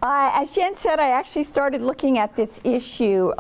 As Jen said, I actually started looking at this issue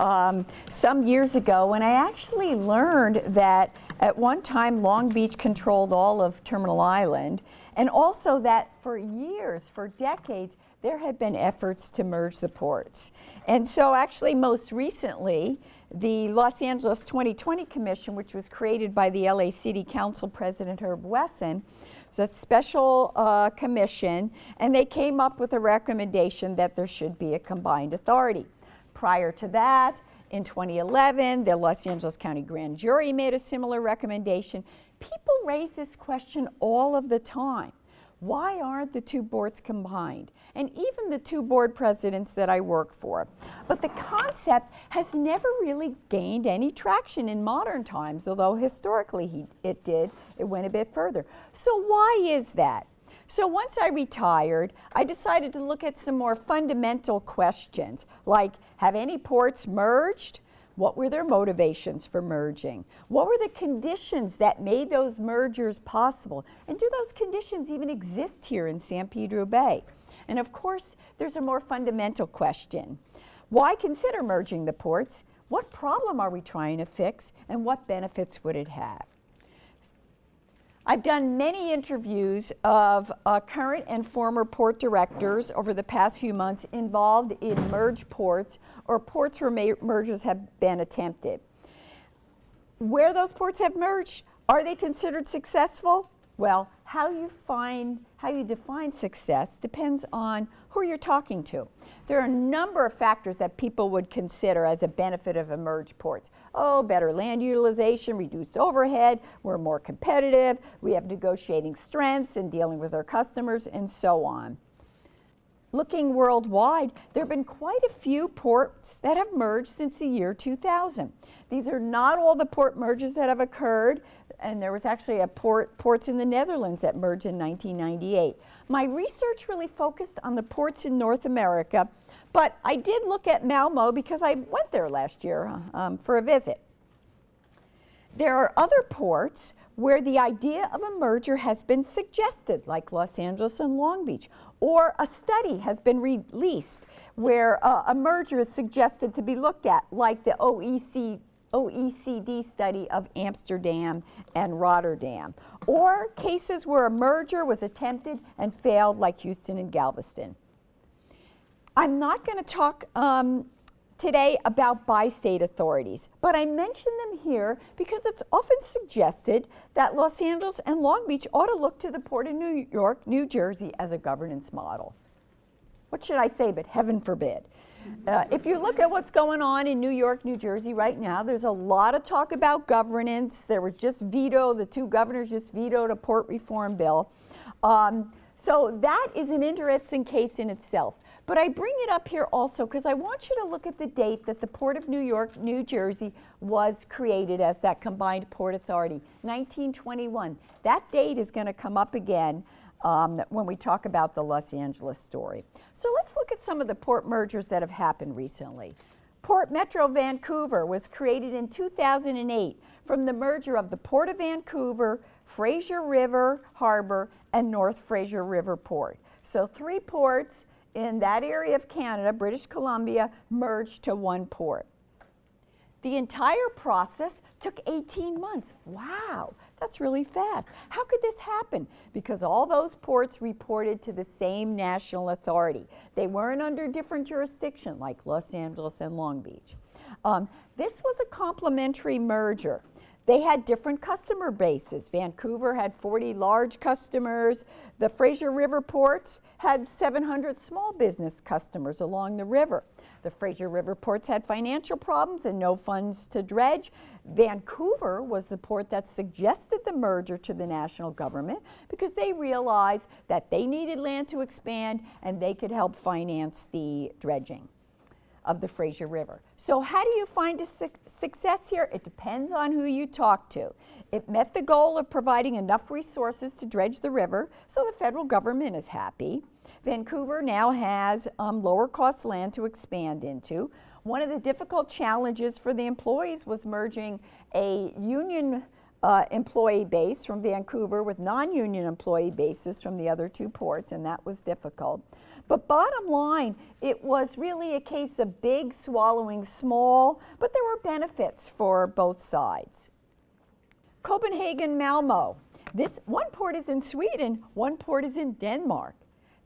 some years ago when I actually learned that at one time Long Beach controlled all of Terminal Island, and also that for years, for decades, there had been efforts to merge the ports. And so actually most recently, the Los Angeles 2020 Commission, which was created by the LA City Council President Herb Wesson, was a special commission, and they came up with a recommendation that there should be a combined authority. Prior to that, in 2011, the Los Angeles County Grand Jury made a similar recommendation. People raise this question all of the time. Why aren't the two boards combined? And even the two board presidents that I work for. But the concept has never really gained any traction in modern times, although historically it did. It went a bit further. So why is that? So once I retired, I decided to look at some more fundamental questions, like have any ports merged? What were their motivations for merging? What were the conditions that made those mergers possible? And do those conditions even exist here in San Pedro Bay? And of course, there's a more fundamental question. Why consider merging the ports? What problem are we trying to fix? And what benefits would it have? I've done many interviews of current and former port directors over the past few months involved in merged ports or ports where mergers have been attempted. Where those ports have merged, are they considered successful? Well, how you define success depends on who you're talking to. There are a number of factors that people would consider as a benefit of a merged ports. Oh, better land utilization, reduced overhead, we're more competitive, we have negotiating strengths in dealing with our customers, and so on. Looking worldwide, there have been quite a few ports that have merged since the year 2000. These are not all the port mergers that have occurred, and there was actually ports in the Netherlands that merged in 1998. My research really focused on the ports in North America, but I did look at Malmo because I went there last year for a visit. There are other ports where the idea of a merger has been suggested, like Los Angeles and Long Beach, or a study has been released where a merger is suggested to be looked at, like the OECD study of Amsterdam and Rotterdam, or cases where a merger was attempted and failed, like Houston and Galveston. I'm not going to talk today about bi-state authorities, but I mention them here because it's often suggested that Los Angeles and Long Beach ought to look to the Port of New York, New Jersey as a governance model. What should I say, but heaven forbid. If you look at what's going on in New York, New Jersey right now, there's a lot of talk about governance. There was just the two governors just vetoed a port reform bill. So that is an interesting case in itself. But I bring it up here also because I want you to look at the date that the Port of New York, New Jersey was created as that combined port authority, 1921. That date is going to come up again when we talk about the Los Angeles story. So let's look at some of the port mergers that have happened recently. Port Metro Vancouver was created in 2008 from the merger of the Port of Vancouver, Fraser River Harbor, and North Fraser River Port. So 3 ports in that area of Canada, British Columbia, merged to one port. The entire process took 18 months. Wow, that's really fast. How could this happen? Because all those ports reported to the same national authority. They weren't under different jurisdiction like Los Angeles and Long Beach. This was a complementary merger. They had different customer bases. Vancouver had 40 large customers. The Fraser River ports had 700 small business customers along the river. The Fraser River ports had financial problems and no funds to dredge. Vancouver was the port that suggested the merger to the national government because they realized that they needed land to expand and they could help finance the dredging of the Fraser River. So how do you find a success here? It depends on who you talk to. It met the goal of providing enough resources to dredge the river, so the federal government is happy. Vancouver now has lower cost land to expand into. One of the difficult challenges for the employees was merging a union employee base from Vancouver with non-union employee bases from the other 2 ports, and that was difficult. But bottom line, it was really a case of big swallowing small, but there were benefits for both sides. Copenhagen Malmo. This one port is in Sweden, one port is in Denmark.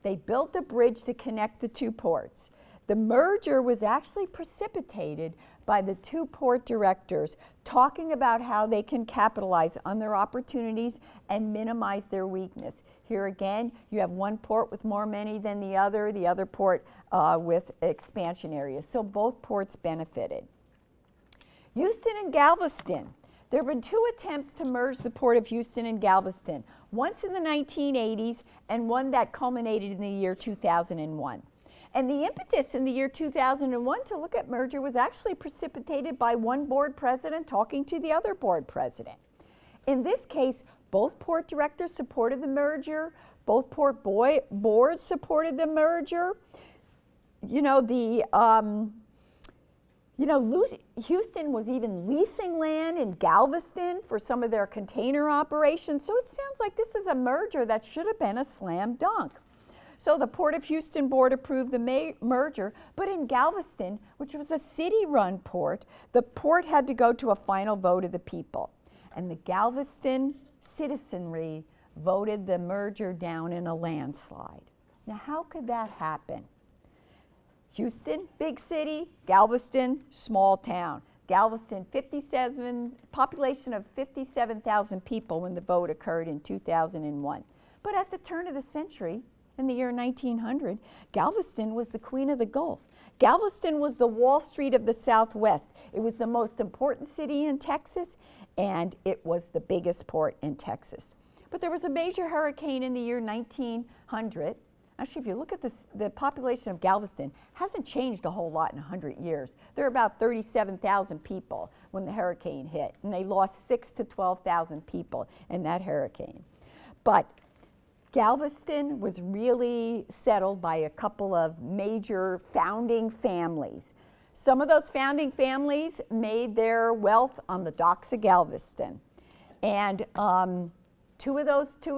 They built a bridge to connect the two ports. The merger was actually precipitated by the two port directors talking about how they can capitalize on their opportunities and minimize their weakness. Here again, you have one port with more money than the other port with expansion areas. So both ports benefited. Houston and Galveston. There have been two attempts to merge the port of Houston and Galveston, once in the 1980s and one that culminated in the year 2001. And the impetus in the year 2001 to look at merger was actually precipitated by one board president talking to the other board president. In this case, both port directors supported the merger, both port boards supported the merger. Houston was even leasing land in Galveston for some of their container operations. So it sounds like this is a merger that should have been a slam dunk. So the Port of Houston board approved the merger, but in Galveston, which was a city-run port, the port had to go to a final vote of the people. And the Galveston citizenry voted the merger down in a landslide. Now, how could that happen? Houston, big city, Galveston, small town. Galveston, population of 57,000 people when the vote occurred in 2001. But at the turn of the century, in the year 1900, Galveston was the queen of the Gulf. Galveston was the Wall Street of the Southwest. It was the most important city in Texas, and it was the biggest port in Texas. But there was a major hurricane in the year 1900. Actually, if you look at the population of Galveston, hasn't changed a whole lot in 100 years. There were about 37,000 people when the hurricane hit, and they lost 6,000 to 12,000 people in that hurricane. But Galveston was really settled by a couple of major founding families. Some of those founding families made their wealth on the docks of Galveston. And two of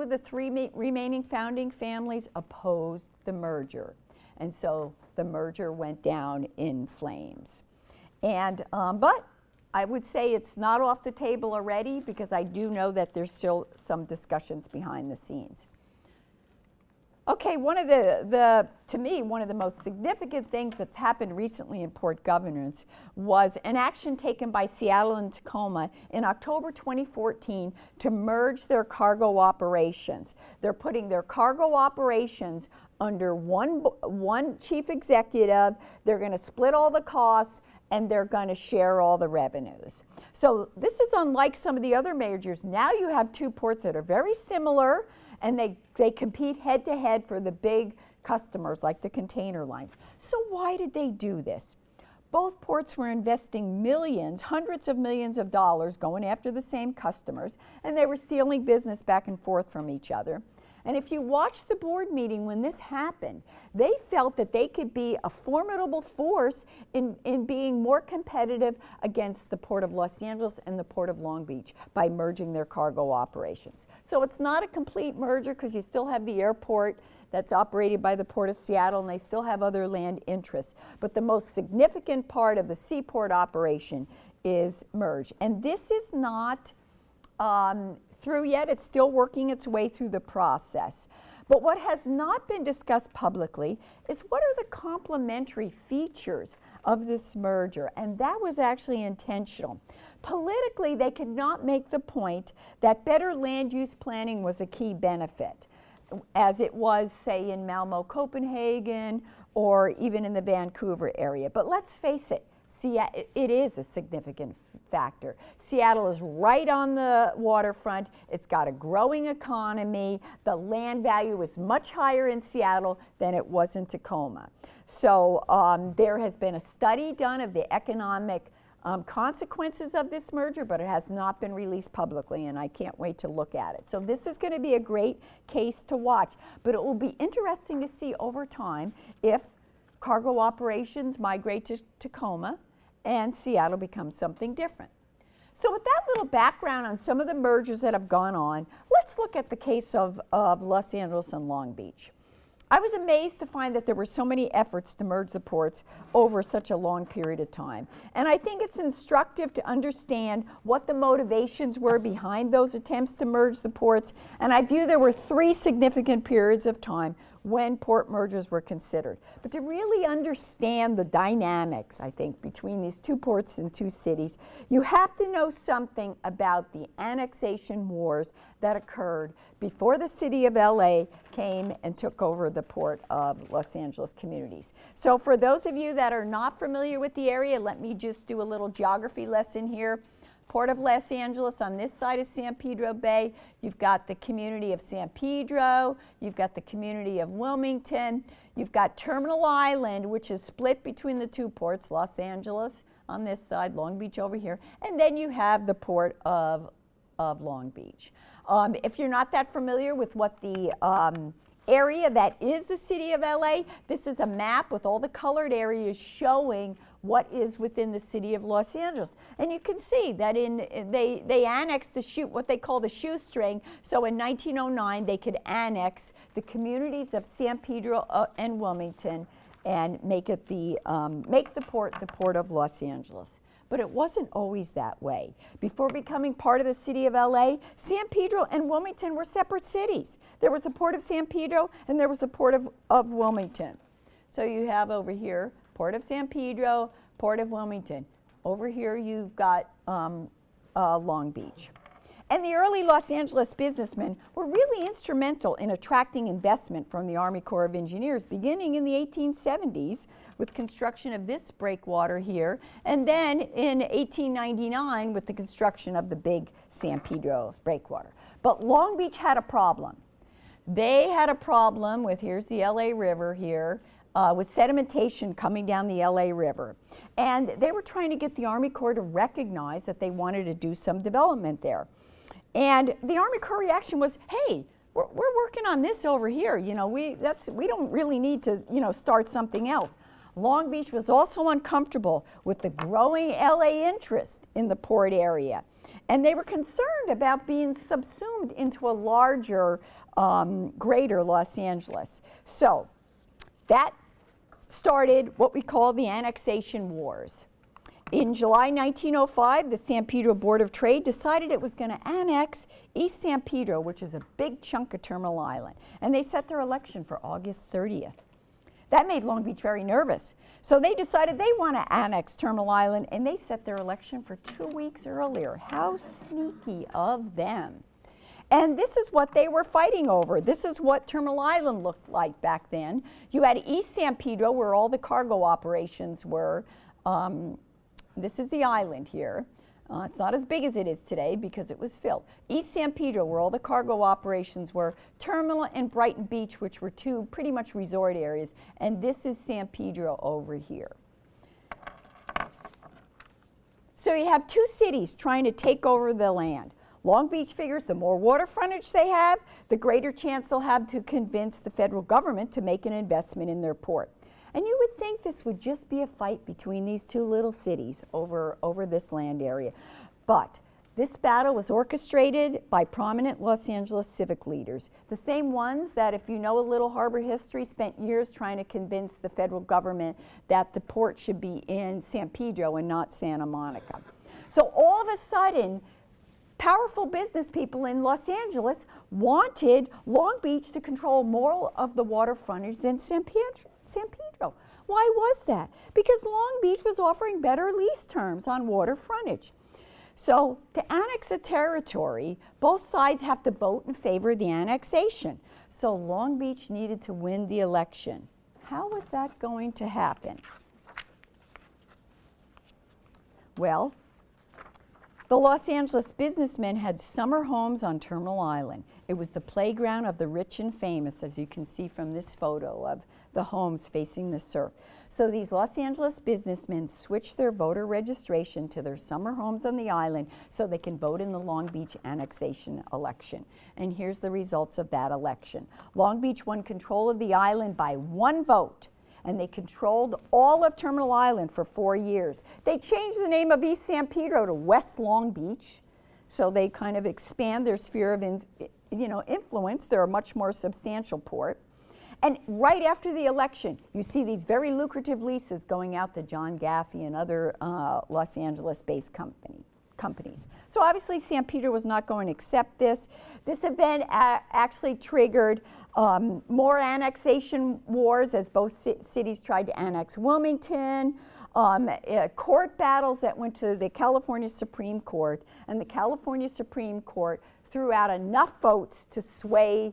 the three remaining founding families opposed the merger. And so the merger went down in flames. And, but I would say it's not off the table already, because I do know that there's still some discussions behind the scenes. Okay, to me, one of the most significant things that's happened recently in port governance was an action taken by Seattle and Tacoma in October 2014 to merge their cargo operations. They're putting their cargo operations under one chief executive. They're going to split all the costs, and they're going to share all the revenues. So this is unlike some of the other mergers. Now you have two ports that are very similar, and they compete head-to-head for the big customers like the container lines. So why did they do this? Both ports were investing millions, hundreds of millions of dollars going after the same customers, and they were stealing business back and forth from each other. And if you watch the board meeting when this happened, they felt that they could be a formidable force in being more competitive against the Port of Los Angeles and the Port of Long Beach by merging their cargo operations. So it's not a complete merger, because you still have the airport that's operated by the Port of Seattle, and they still have other land interests. But the most significant part of the Seaport operation is merged. And this is not through yet. It's still working its way through the process. But what has not been discussed publicly is what are the complementary features of this merger, and that was actually intentional. Politically, they could not make the point that better land use planning was a key benefit, as it was, say, in Malmo, Copenhagen, or even in the Vancouver area. But let's face it, it is a significant factor. Seattle is right on the waterfront. It's got a growing economy. The land value is much higher in Seattle than it was in Tacoma. So there has been a study done of the economic consequences of this merger, but it has not been released publicly, and I can't wait to look at it. So this is going to be a great case to watch, but it will be interesting to see over time if cargo operations migrate to Tacoma and Seattle becomes something different. So with that little background on some of the mergers that have gone on, let's look at the case of Los Angeles and Long Beach. I was amazed to find that there were so many efforts to merge the ports over such a long period of time. And I think it's instructive to understand what the motivations were behind those attempts to merge the ports. And I view there were 3 significant periods of time when port mergers were considered. But to really understand the dynamics, I think, between these 2 ports and 2 cities, you have to know something about the annexation wars that occurred before the city of LA came and took over the port of Los Angeles communities. So for those of you that are not familiar with the area, let me just do a little geography lesson here. Port of Los Angeles on this side of San Pedro Bay, you've got the community of San Pedro, you've got the community of Wilmington, you've got Terminal Island, which is split between the 2 ports, Los Angeles on this side, Long Beach over here, and then you have the port of Long Beach. If you're not that familiar with what the area that is the city of LA, this is a map with all the colored areas showing what is within the city of Los Angeles. And you can see that they annexed what they call the shoestring. So in 1909, they could annex the communities of San Pedro and Wilmington and make it make the port of Los Angeles. But it wasn't always that way. Before becoming part of the city of LA, San Pedro and Wilmington were separate cities. There was a port of San Pedro and there was a port of Wilmington. So you have over here, Port of San Pedro, Port of Wilmington. Over here you've got Long Beach. And the early Los Angeles businessmen were really instrumental in attracting investment from the Army Corps of Engineers beginning in the 1870s with construction of this breakwater here, and then in 1899 with the construction of the big San Pedro breakwater. But Long Beach had a problem. They had a problem with, here's the LA River here, with sedimentation coming down the LA River. And they were trying to get the Army Corps to recognize that they wanted to do some development there. And the Army Corps reaction was, hey, we're working on this over here. You know, we don't really need to, start something else. Long Beach was also uncomfortable with the growing LA interest in the port area. And they were concerned about being subsumed into a larger, greater Los Angeles. So that started what we call the annexation wars. In July 1905, the San Pedro Board of Trade decided it was going to annex East San Pedro, which is a big chunk of Terminal Island. And they set their election for August 30th. That made Long Beach very nervous. So they decided they want to annex Terminal Island, and they set their election for 2 weeks earlier. How sneaky of them. And this is what they were fighting over. This is what Terminal Island looked like back then. You had East San Pedro, where all the cargo operations were. This is the island here. It's not as big as it is today because it was filled. East San Pedro, where all the cargo operations were. Terminal and Brighton Beach, which were 2 pretty much resort areas. And this is San Pedro over here. So you have 2 cities trying to take over the land. Long Beach figures the more water frontage they have, the greater chance they'll have to convince the federal government to make an investment in their port. And you would think this would just be a fight between these 2 little cities over this land area. But this battle was orchestrated by prominent Los Angeles civic leaders, the same ones that, if you know a little harbor history, spent years trying to convince the federal government that the port should be in San Pedro and not Santa Monica. So all of a sudden, powerful business people in Los Angeles wanted Long Beach to control more of the water frontage than San Pedro. Why was that? Because Long Beach was offering better lease terms on water frontage. So to annex a territory, both sides have to vote in favor of the annexation. So Long Beach needed to win the election. How was that going to happen? Well, the Los Angeles businessmen had summer homes on Terminal Island. It was the playground of the rich and famous, as you can see from this photo of the homes facing the surf. So these Los Angeles businessmen switched their voter registration to their summer homes on the island so they can vote in the Long Beach annexation election. And here's the results of that election. Long Beach won control of the island by 1 vote. And they controlled all of Terminal Island for 4 years. They changed the name of East San Pedro to West Long Beach, so they kind of expand their sphere of influence. They're a much more substantial port. And right after the election, you see these very lucrative leases going out to John Gaffey and other Los Angeles-based companies. So obviously San Pedro was not going to accept this. This event actually triggered more annexation wars as both cities tried to annex Wilmington, court battles that went to the California Supreme Court, and the California Supreme Court threw out enough votes to sway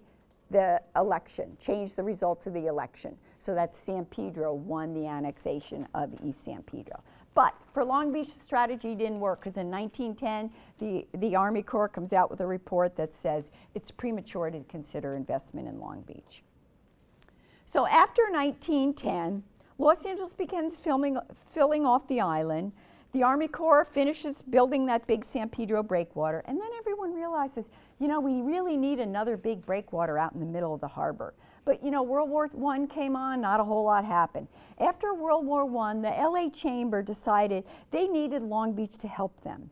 the election, change the results of the election, so that San Pedro won the annexation of East San Pedro. But for Long Beach, the strategy didn't work, because in 1910, the Army Corps comes out with a report that says it's premature to consider investment in Long Beach. So after 1910, Los Angeles begins filling off the island. The Army Corps finishes building that big San Pedro breakwater, and then everyone realizes, you know, we really need another big breakwater out in the middle of the harbor. But you know, World War I came on, not a whole lot happened. After World War I, the LA Chamber decided they needed Long Beach to help them.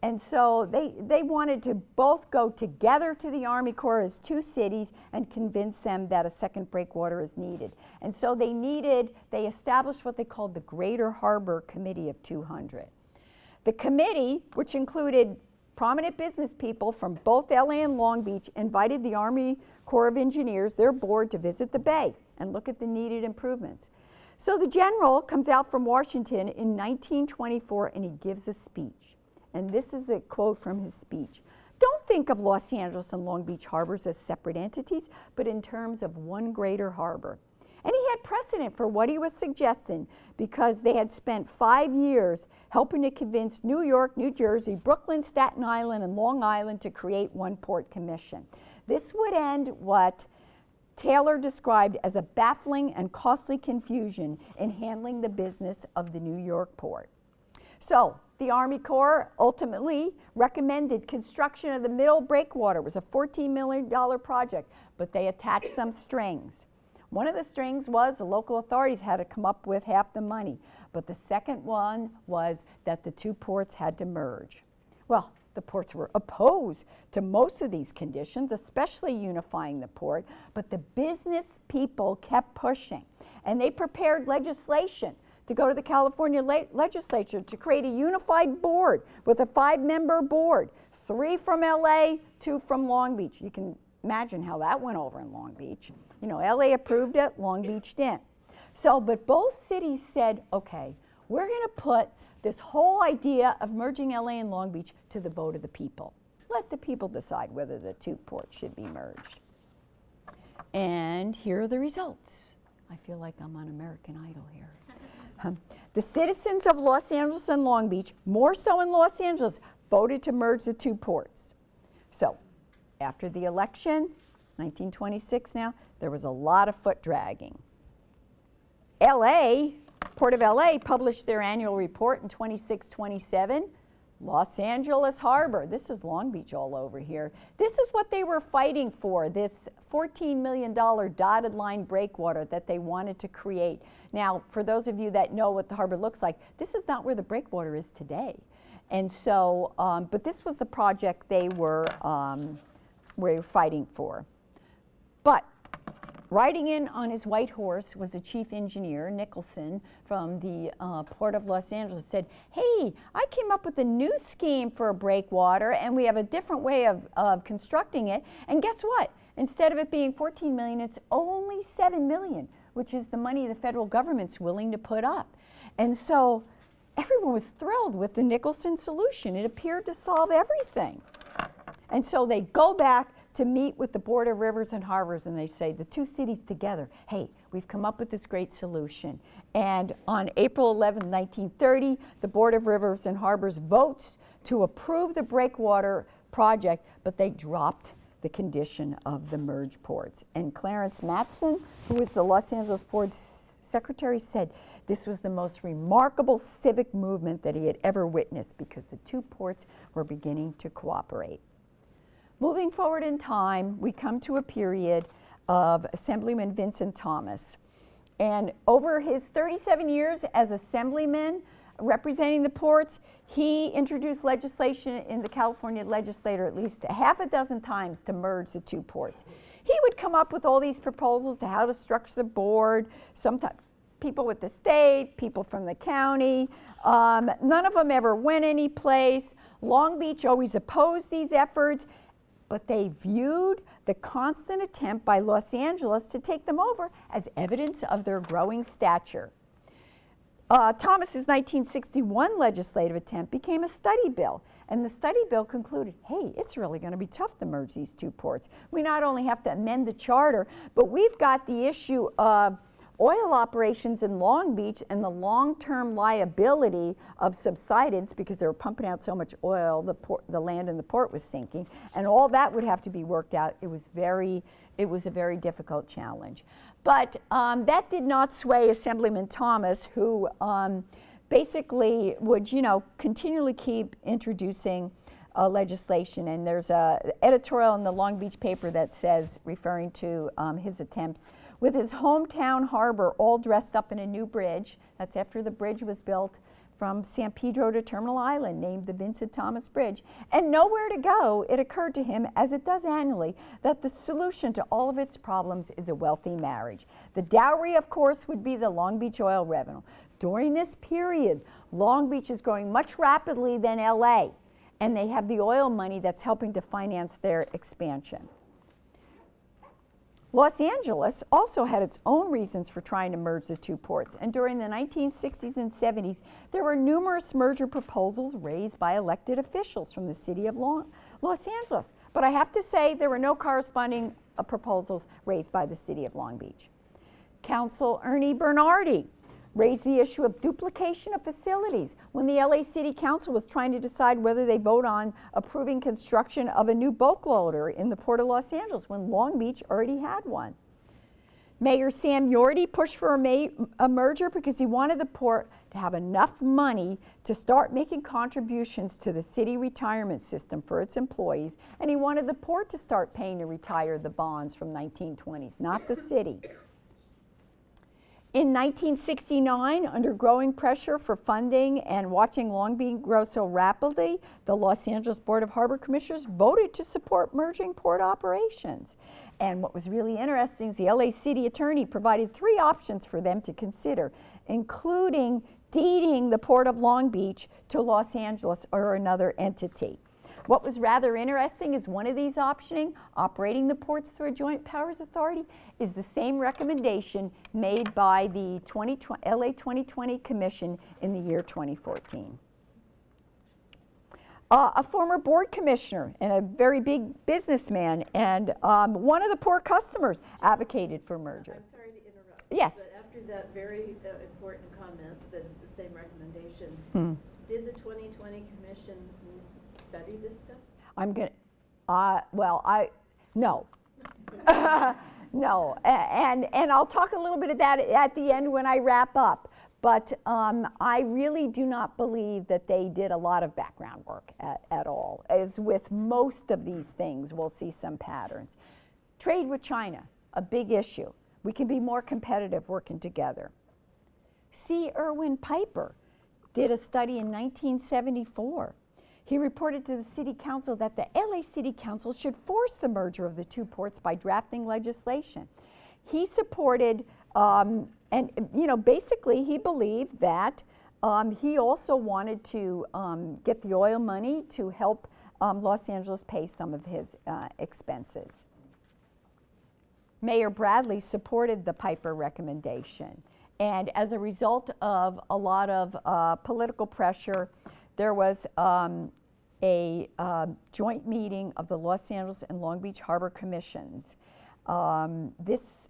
And so they wanted to both go together to the Army Corps as two cities and convince them that a second breakwater is needed. And so they established what they called the Greater Harbor Committee of 200. The committee, which included prominent business people from both LA and Long Beach, invited the Army Corps of Engineers, their board, to visit the bay and look at the needed improvements. So the general comes out from Washington in 1924 and he gives a speech. And this is a quote from his speech. "Don't think of Los Angeles and Long Beach harbors as separate entities, but in terms of one greater harbor." And he had precedent for what he was suggesting, because they had spent 5 years helping to convince New York, New Jersey, Brooklyn, Staten Island, and Long Island to create one port commission. This would end what Taylor described as a baffling and costly confusion in handling the business of the New York port. So the Army Corps ultimately recommended construction of the middle breakwater. It was a $14 million project, but they attached some strings. One of the strings was the local authorities had to come up with half the money, but the second one was that the two ports had to merge. Well, the ports were opposed to most of these conditions, especially unifying the port, but the business people kept pushing, and they prepared legislation to go to the California legislature to create a unified board with a 5-member board, 3 from LA, 2 from Long Beach. You can imagine how that went over in Long Beach. You know, LA approved it, Long Beach didn't. So, but both cities said, okay, we're going to put this whole idea of merging LA and Long Beach to the vote of the people. Let the people decide whether the two ports should be merged. And here are the results. I feel like I'm on American Idol here. The citizens of Los Angeles and Long Beach, more so in Los Angeles, voted to merge the two ports. So, after the election, 1926 now, there was a lot of foot dragging. LA, Port of LA, published their annual report in 26-27. Los Angeles Harbor, this is Long Beach all over here. This is what they were fighting for, this $14 million dotted line breakwater that they wanted to create. Now, for those of you that know what the harbor looks like, this is not where the breakwater is today. And so, but this was the project they were fighting for. But riding in on his white horse was the chief engineer, Nicholson, from the Port of Los Angeles, said, hey, I came up with a new scheme for a breakwater, and we have a different way of constructing it. And guess what? Instead of it being $14 million, it's only $7 million, which is the money the federal government's willing to put up. And so everyone was thrilled with the Nichols Solution. It appeared to solve everything. And so they go back to meet with the Board of Rivers and Harbors, and they say, the two cities together, hey, we've come up with this great solution. And on April 11, 1930, the Board of Rivers and Harbors votes to approve the breakwater project, but they dropped the condition of the merged ports. And Clarence Matson, who was the Los Angeles Port Secretary, said this was the most remarkable civic movement that he had ever witnessed, because the two ports were beginning to cooperate. Moving forward in time, we come to a period of Assemblyman Vincent Thomas. And over his 37 years as Assemblyman, representing the ports, he introduced legislation in the California legislature at least a half a dozen times to merge the two ports. He would come up with all these proposals to how to structure the board, sometimes people with the state, people from the county. None of them ever went anyplace. Long Beach always opposed these efforts, but they viewed the constant attempt by Los Angeles to take them over as evidence of their growing stature. Thomas's 1961 legislative attempt became a study bill, and the study bill concluded, hey, it's really going to be tough to merge these two ports. We not only have to amend the charter, but we've got the issue of oil operations in Long Beach and the long-term liability of subsidence because they were pumping out so much oil, the land in the port was sinking, and all that would have to be worked out. It was a very difficult challenge. But that did not sway Assemblyman Thomas, who basically would, continually keep introducing legislation. And there's an editorial in the Long Beach paper that says, referring to his attempts, with his hometown harbor all dressed up in a new bridge, that's after the bridge was built from San Pedro to Terminal Island, named the Vincent Thomas Bridge, and nowhere to go, it occurred to him, as it does annually, that the solution to all of its problems is a wealthy marriage. The dowry, of course, would be the Long Beach oil revenue. During this period, Long Beach is growing much rapidly than LA, and they have the oil money that's helping to finance their expansion. Los Angeles also had its own reasons for trying to merge the two ports, and during the 1960s and 70s, there were numerous merger proposals raised by elected officials from the city of Los Angeles. But I have to say there were no corresponding proposals raised by the city of Long Beach. Council Ernie Bernardi raised the issue of duplication of facilities when the LA City Council was trying to decide whether they vote on approving construction of a new bulk loader in the Port of Los Angeles when Long Beach already had one. Mayor Sam Yorty pushed for a merger because he wanted the port to have enough money to start making contributions to the city retirement system for its employees, and he wanted the port to start paying to retire the bonds from 1920s, not the city. In 1969, under growing pressure for funding and watching Long Beach grow so rapidly, the Los Angeles Board of Harbor Commissioners voted to support merging port operations. And what was really interesting is the LA City Attorney provided 3 options for them to consider, including deeding the Port of Long Beach to Los Angeles or another entity. What was rather interesting is one of these optioning, operating the ports through a joint powers authority, is the same recommendation made by the LA 2020 Commission in the year 2014. A former board commissioner and a very big businessman and one of the port customers advocated for merger. I'm sorry to interrupt. Yes. But after that very important comment that it's the same recommendation, did the 2020 Commission study this stuff? No. No, and I'll talk a little bit of that at the end when I wrap up. But I really do not believe that they did a lot of background work at all. As with most of these things, we'll see some patterns. Trade with China, a big issue. We can be more competitive working together. C. Irwin Piper did a study in 1974. He reported to the City Council that the LA City Council should force the merger of the two ports by drafting legislation. He supported, basically he believed that he also wanted to get the oil money to help Los Angeles pay some of his expenses. Mayor Bradley supported the Piper recommendation. And as a result of a lot of political pressure, there was a joint meeting of the Los Angeles and Long Beach Harbor Commissions. This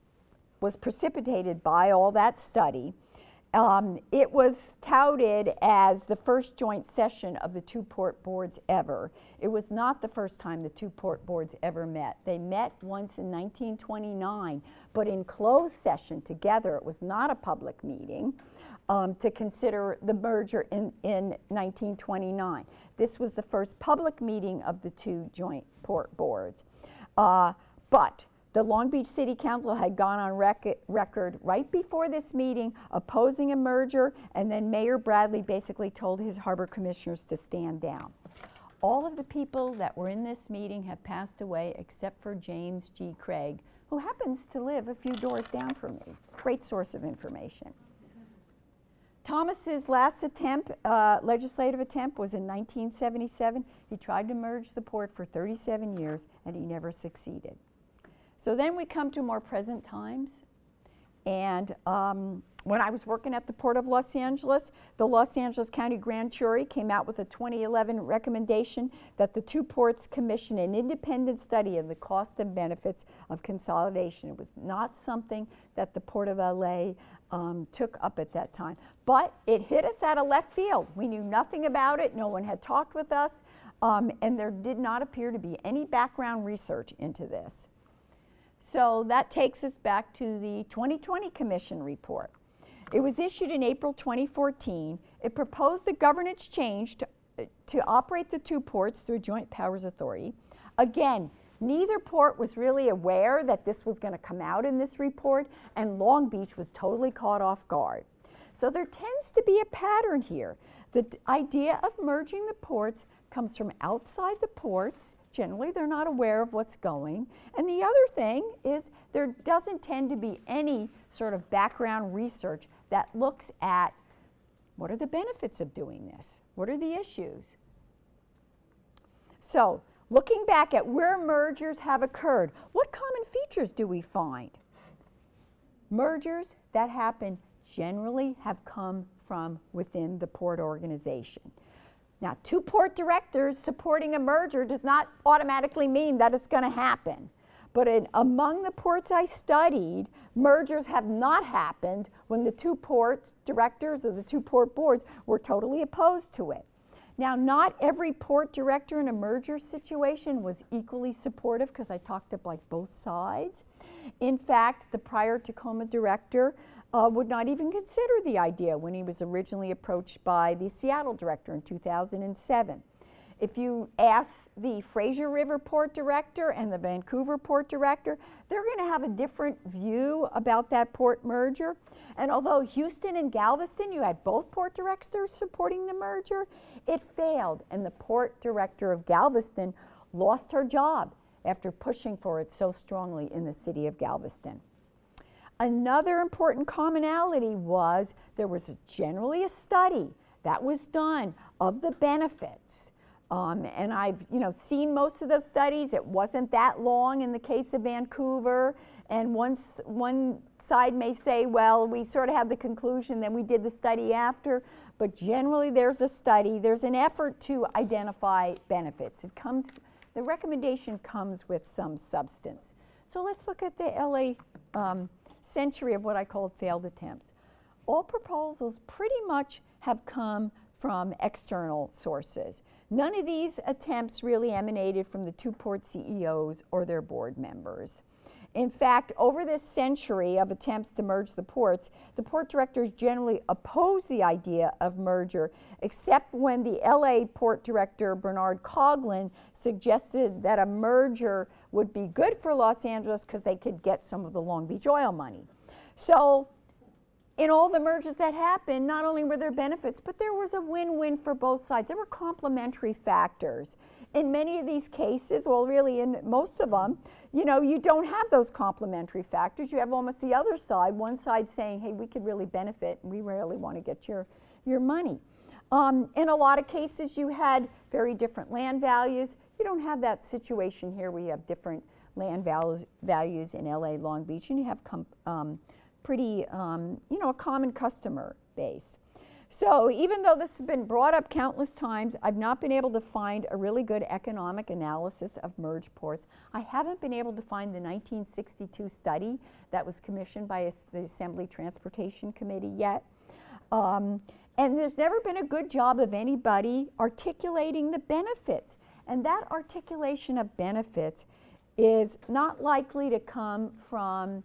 was precipitated by all that study. It was touted as the first joint session of the two port boards ever. It was not the first time the two port boards ever met. They met once in 1929, but in closed session together. It was not a public meeting to consider the merger in 1929. This was the first public meeting of the two joint port boards. But The Long Beach City Council had gone on record right before this meeting opposing a merger, and then Mayor Bradley basically told his harbor commissioners to stand down. All of the people that were in this meeting have passed away except for James G. Craig, who happens to live a few doors down from me. Great source of information. Thomas's last attempt, legislative attempt, was in 1977. He tried to merge the port for 37 years, and he never succeeded. So then we come to more present times, and when I was working at the Port of Los Angeles, the Los Angeles County Grand Jury came out with a 2011 recommendation that the two ports commission an independent study of the cost and benefits of consolidation. It was not something that the Port of LA took up at that time, but it hit us out of left field. We knew nothing about it, no one had talked with us, and there did not appear to be any background research into this. So that takes us back to the 2020 Commission report. It was issued in April 2014. It proposed a governance change to operate the two ports through a joint powers authority. Again, neither port was really aware that this was going to come out in this report, and Long Beach was totally caught off guard. So there tends to be a pattern here. The idea of merging the ports comes from outside the ports. Generally, they're not aware of what's going. And the other thing is there doesn't tend to be any sort of background research that looks at what are the benefits of doing this? What are the issues? So, looking back at where mergers have occurred, what common features do we find? Mergers that happen generally have come from within the port organization. Now, two port directors supporting a merger does not automatically mean that it's going to happen. But among the ports I studied, mergers have not happened when the two port directors or the two port boards were totally opposed to it. Now, not every port director in a merger situation was equally supportive, because I talked up like both sides. In fact, the prior Tacoma director would not even consider the idea when he was originally approached by the Seattle director in 2007. If you ask the Fraser River Port director and the Vancouver Port director, they're going to have a different view about that port merger. And although Houston and Galveston, you had both port directors supporting the merger, it failed, and the port director of Galveston lost her job after pushing for it so strongly in the city of Galveston. Another important commonality was there was generally a study that was done of the benefits. And I've seen most of those studies. It wasn't that long in the case of Vancouver. And one side may say, well, we sort of have the conclusion, then we did the study after. But generally there's a study. There's an effort to identify benefits. The recommendation comes with some substance. So let's look at the LA century of what I called failed attempts. All proposals pretty much have come from external sources. None of these attempts really emanated from the two port CEOs or their board members. In fact, over this century of attempts to merge the ports, the port directors generally opposed the idea of merger, except when the LA port director, Bernard Coughlin, suggested that a merger would be good for Los Angeles because they could get some of the Long Beach oil money. So in all the mergers that happened, not only were there benefits, but there was a win-win for both sides. There were complementary factors. In many of these cases, well, really in most of them, you don't have those complementary factors. You have almost the other side, one side saying, hey, we could really benefit, and we really want to get your money. In a lot of cases, you had very different land values. You don't have that situation here where you have different land values in LA, Long Beach, and you have a common customer base. So even though this has been brought up countless times, I've not been able to find a really good economic analysis of merged ports. I haven't been able to find the 1962 study that was commissioned by the Assembly Transportation Committee yet. And there's never been a good job of anybody articulating the benefits. And that articulation of benefits is not likely to come from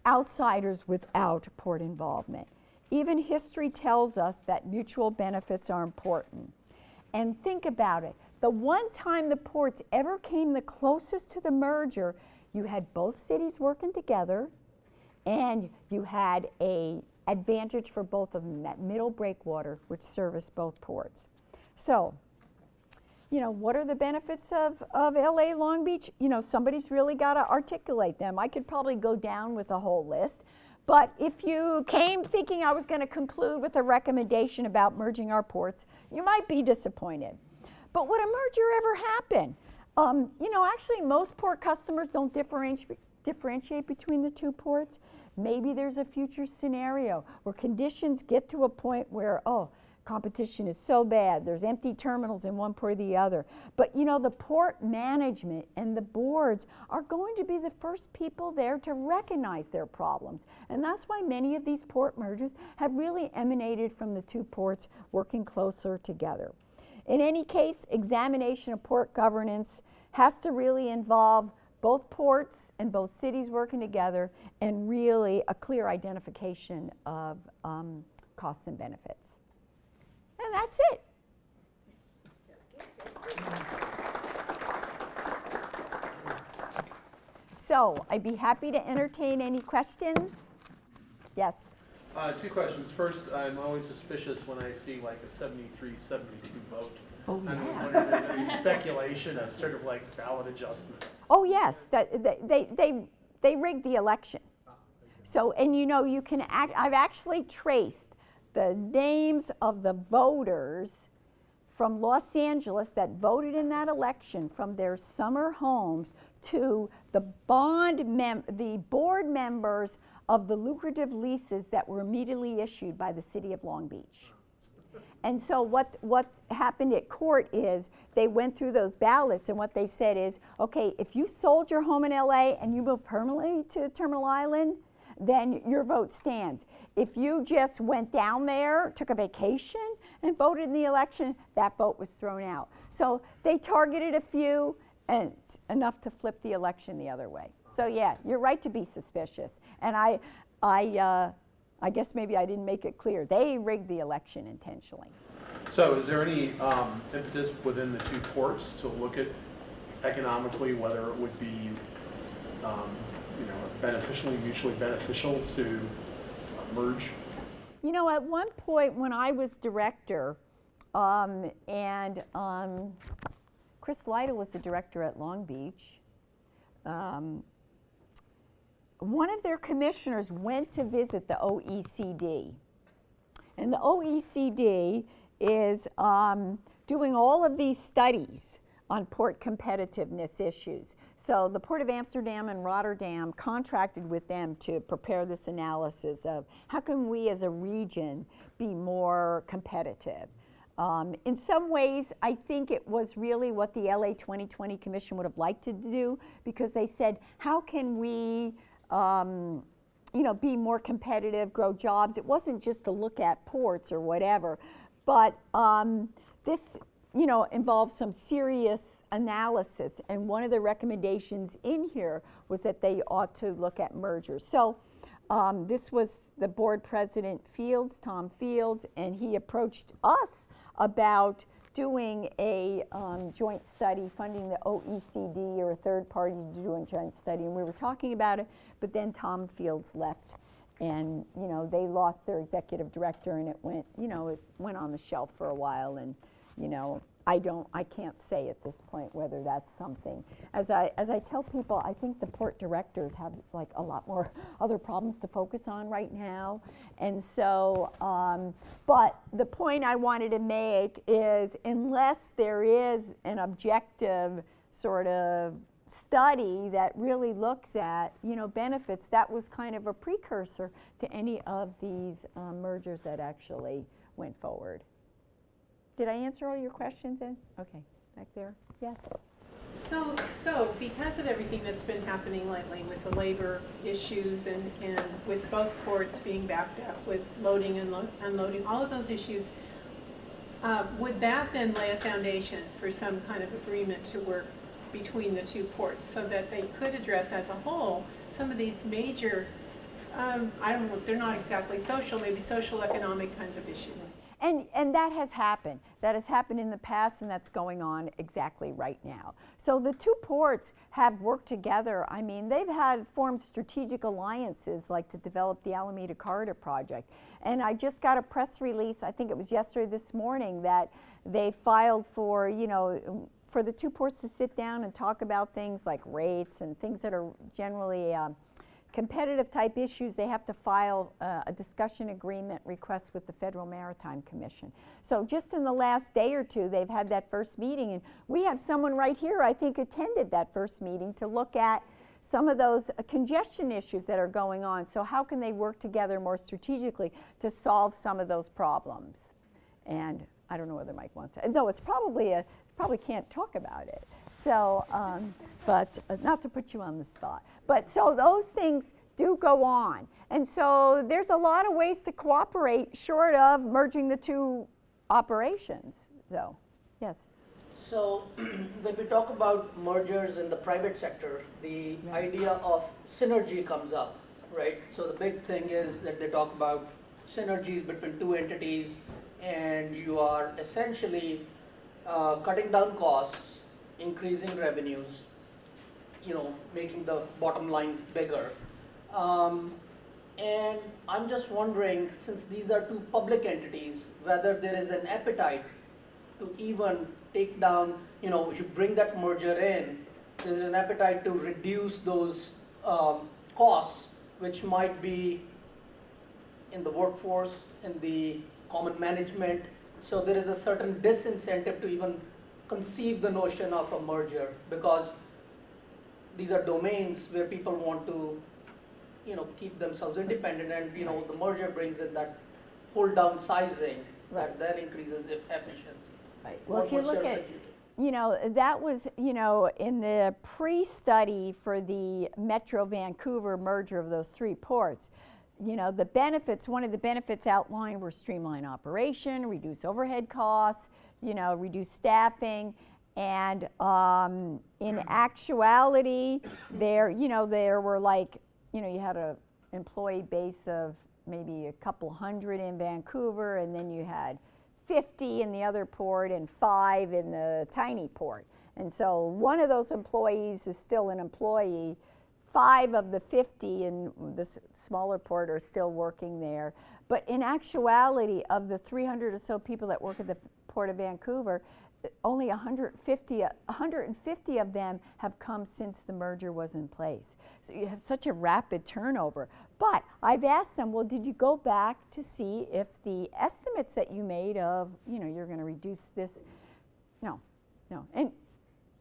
outsiders without port involvement. Even history tells us that mutual benefits are important. And think about it. The one time the ports ever came the closest to the merger you had both cities working together, and you had a advantage for both of them, that middle breakwater, which serviced both ports. So, you know, what are the benefits of LA Long Beach? You know, somebody's really got to articulate them. I could probably go down with a whole list, but if you came thinking I was going to conclude with a recommendation about merging our ports, you might be disappointed. But would a merger ever happen? You know, actually most port customers don't differentiate between the two ports. Maybe there's a future scenario where conditions get to a point where, oh, competition is so bad, there's empty terminals in one port or the other. But you know, the port management and the boards are going to be the first people there to recognize their problems. And that's why many of these port mergers have really emanated from the two ports working closer together. In any case, examination of port governance has to really involve both ports and both cities working together, and really a clear identification of costs and benefits. And that's it. So I'd be happy to entertain any questions. Yes? Two questions. First, I'm always suspicious when I see like a 73-72 vote. Oh, I'm yeah. wondering if there's any speculation of sort of like ballot adjustment. Oh, yes. They rigged the election. So, and you know, I've actually traced the names of the voters from Los Angeles that voted in that election from their summer homes to the board members of the lucrative leases that were immediately issued by the city of Long Beach. And so what happened at court is they went through those ballots, and what they said is, okay, if you sold your home in LA and you moved permanently to Terminal Island, then your vote stands. If you just went down there, took a vacation, and voted in the election, that vote was thrown out. So they targeted a few, and enough to flip the election the other way. So yeah, you're right to be suspicious. And I guess maybe I didn't make it clear. They rigged the election intentionally. So is there any impetus within the two ports to look at economically whether it would be you know, mutually beneficial to merge? You know, at one point when I was director, Chris Lytle was the director at Long Beach, one of their commissioners went to visit the OECD. And the OECD is doing all of these studies on port competitiveness issues. So the Port of Amsterdam and Rotterdam contracted with them to prepare this analysis of how can we as a region be more competitive. In some ways, I think it was really what the LA 2020 Commission would have liked to do, because they said, how can we you know, be more competitive, grow jobs? It wasn't just to look at ports or whatever, but this, you know, involves some serious analysis, and one of the recommendations in here was that they ought to look at mergers. So this was the board president Fields, Tom Fields, and he approached us about doing a joint study, funding the OECD or a third party to do a joint study, and we were talking about it, but then Tom Fields left, and you know, they lost their executive director, and it went, you know, it went on the shelf for a while, and you know, I can't say at this point whether that's something. As I tell people, I think the port directors have like a lot more other problems to focus on right now. And so, but the point I wanted to make is, unless there is an objective sort of study that really looks at, you know, benefits, that was kind of a precursor to any of these mergers that actually went forward. Did I answer all your questions, Ed? Okay, back there. Yes. So because of everything that's been happening lately with the labor issues and with both ports being backed up with loading and unloading, all of those issues, would that then lay a foundation for some kind of agreement to work between the two ports so that they could address as a whole some of these major, I don't know, they're not exactly social, maybe social economic kinds of issues? And that has happened. That has happened in the past, and that's going on exactly right now. So the two ports have worked together. I mean, they've formed strategic alliances, like to develop the Alameda Corridor project. And I just got a press release, I think it was yesterday, this morning, that they filed for, for the two ports to sit down and talk about things like rates and things that are generally competitive type issues. They have to file a discussion agreement request with the Federal Maritime Commission. So just in the last day or two, they've had that first meeting, and we have someone right here, I think, attended that first meeting to look at some of those congestion issues that are going on. So how can they work together more strategically to solve some of those problems? And I don't know whether Mike wants to, no, it's probably can't talk about it. So, but not to put you on the spot. But so those things do go on. And so there's a lot of ways to cooperate short of merging the two operations. So, yes. So when we talk about mergers in the private sector, the idea of synergy comes up, right? So the big thing is that they talk about synergies between two entities, and you are essentially cutting down costs, increasing revenues, making the bottom line bigger. And I'm just wondering, since these are two public entities, whether there is an appetite to even take down, you bring that merger in, there's an appetite to reduce those costs, which might be in the workforce, in the common management. So there is a certain disincentive to even conceive the notion of a merger, because these are domains where people want to, keep themselves independent, and the merger brings in that whole downsizing that then increases efficiencies. Right. Well, if you look at, that was, in the pre-study for the Metro Vancouver merger of those three ports, the benefits, one of the benefits outlined were streamline operation, reduce overhead costs, reduce staffing, and in actuality, there were like, you had an employee base of maybe a couple hundred in Vancouver, and then you had 50 in the other port and 5 in the tiny port. And so one of those employees is still an employee. 5 of the 50 in the smaller port are still working there. But in actuality, of the 300 or so people that work at the Port of Vancouver, only 150 of them have come since the merger was in place. So you have such a rapid turnover. But I've asked them, well, did you go back to see if the estimates that you made of, you're going to reduce this? No. And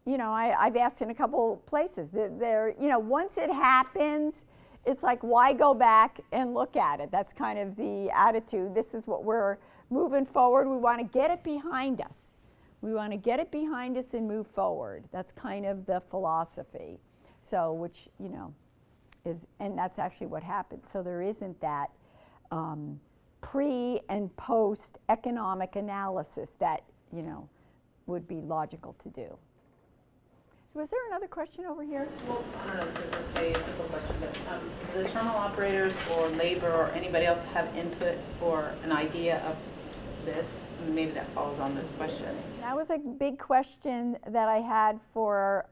I've asked in a couple places. Once it happens, it's like, why go back and look at it? That's kind of the attitude. This is what we're moving forward. We want to get it behind us. We want to get it behind us and move forward. That's kind of the philosophy. So, which, is, and that's actually what happened. So there isn't that pre and post economic analysis that, would be logical to do. Was there another question over here? Well, I don't know if this is a simple question, but the terminal operators or labor or anybody else have input or an idea of this? Maybe that falls on this question. That was a big question that I had for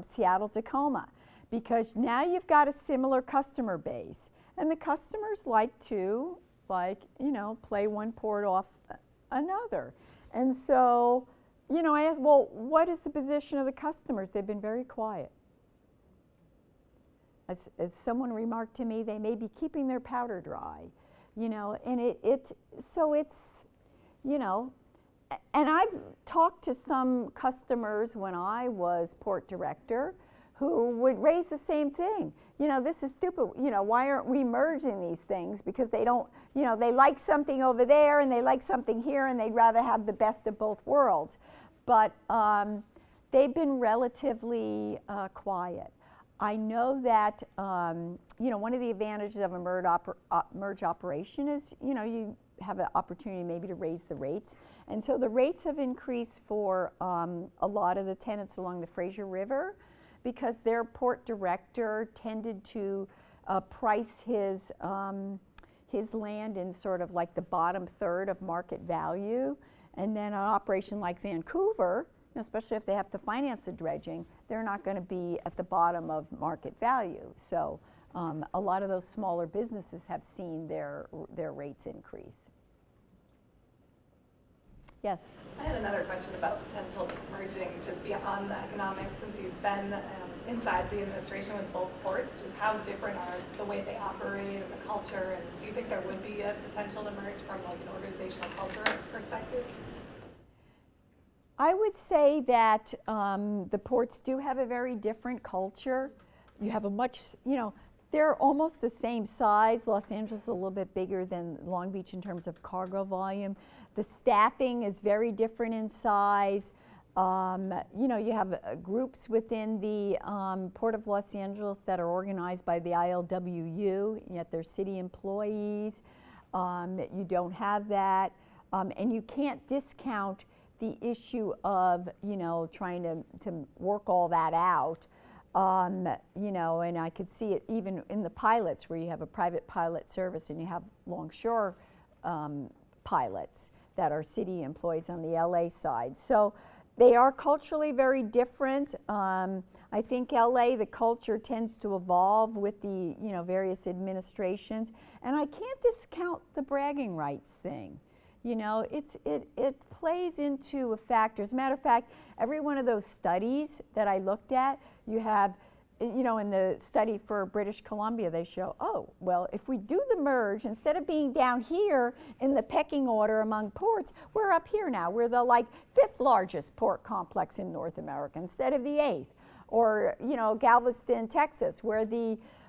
Seattle-Tacoma, because now you've got a similar customer base, and the customers like to, play one port off another. And so, I asked, well, what is the position of the customers? They've been very quiet. As someone remarked to me, they may be keeping their powder dry, and so it's, and I've talked to some customers when I was port director who would raise the same thing. This is stupid. Why aren't we merging these things? Because they don't, they like something over there and they like something here, and they'd rather have the best of both worlds. But they've been relatively quiet. I know that, one of the advantages of a merge operation is, you have an opportunity maybe to raise the rates. And so the rates have increased for a lot of the tenants along the Fraser River, because their port director tended to price his land in sort of like the bottom third of market value. And then an operation like Vancouver, especially if they have to finance the dredging, they're not going to be at the bottom of market value. So a lot of those smaller businesses have seen their rates increase. Yes? I had another question about potential merging just beyond the economics, since you've been inside the administration with both ports. Just how different are the way they operate and the culture, and do you think there would be a potential to merge from like an organizational culture perspective? I would say that the ports do have a very different culture. You have a much, they're almost the same size. Los Angeles is a little bit bigger than Long Beach in terms of cargo volume. The staffing is very different in size. You have groups within the Port of Los Angeles that are organized by the ILWU, yet they're city employees. You don't have that. And you can't discount the issue of, trying to work all that out. And I could see it even in the pilots, where you have a private pilot service and you have longshore pilots that are city employees on the LA side. So they are culturally very different. I think LA, the culture tends to evolve with the various administrations, and I can't discount the bragging rights thing. It plays into a factor. As a matter of fact, every one of those studies that I looked at, you have, in the study for British Columbia, they show, oh, well, if we do the merge, instead of being down here in the pecking order among ports, we're up here now. We're the 5th largest port complex in North America instead of the 8th. Or, Galveston, Texas, where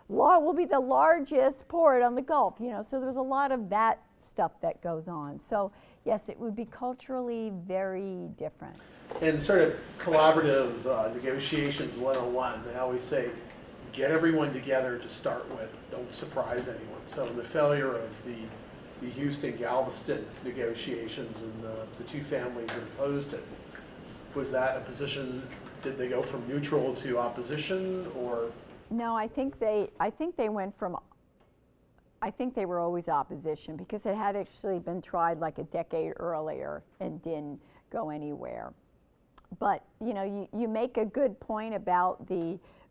will be the largest port on the Gulf. So there's a lot of that stuff that goes on. So yes, it would be culturally very different. And sort of collaborative negotiations 101, they always say, get everyone together to start with, don't surprise anyone. So the failure of the Houston-Galveston negotiations and the two families that opposed it, was that a position, did they go from neutral to opposition, or? No, I think they went from, I think they were always opposition, because it had actually been tried like a decade earlier and didn't go anywhere. But you make a good point about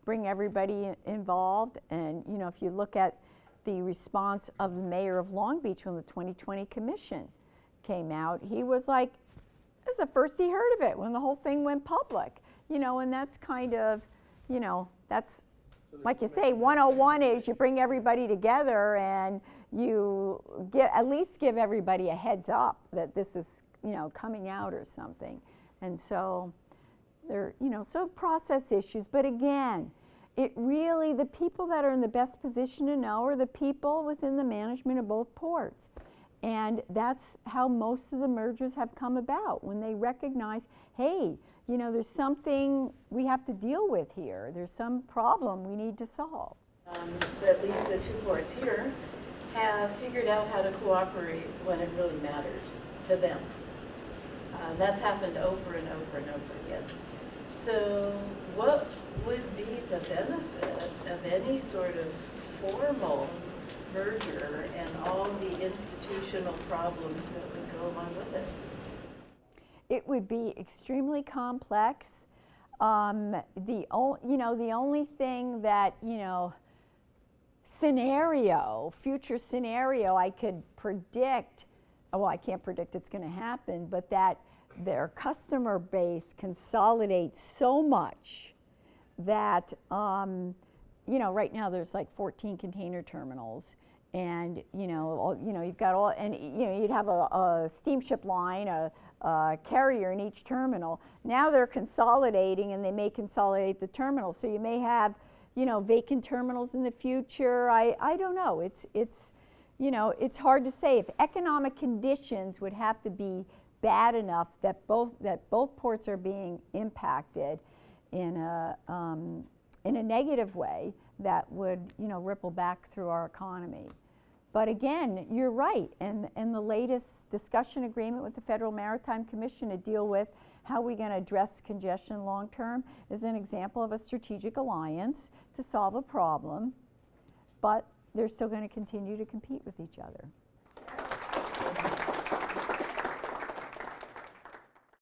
bring everybody involved, and if you look at the response of the mayor of Long Beach when the 2020 commission came out, he was like, this is the first he heard of it when the whole thing went public, and that's kind of, that's, like you say, 101 is you bring everybody together and you at least give everybody a heads up that this is, coming out or something. And so there, so process issues. But again, it really, the people that are in the best position to know are the people within the management of both ports. And that's how most of the mergers have come about, when they recognize, hey, there's something we have to deal with here. There's some problem we need to solve. At least the two ports here have figured out how to cooperate when it really mattered to them. That's happened over and over and over again. So what would be the benefit of any sort of formal merger and all the institutional problems that would go along with it? It would be extremely complex. The only thing that, future scenario I could predict, well, I can't predict it's going to happen, but that their customer base consolidates so much that, right now there's like 14 container terminals, and you've got all, and you'd have a steamship line, a carrier in each terminal. Now they're consolidating, and they may consolidate the terminal, so you may have vacant terminals in the future. I don't know. It's hard to say. If economic conditions would have to be bad enough that both ports are being impacted in a negative way, that would ripple back through our economy. But again, you're right, and the latest discussion agreement with the Federal Maritime Commission to deal with how we're going to address congestion long term is an example of a strategic alliance to solve a problem. But they're still going to continue to compete with each other.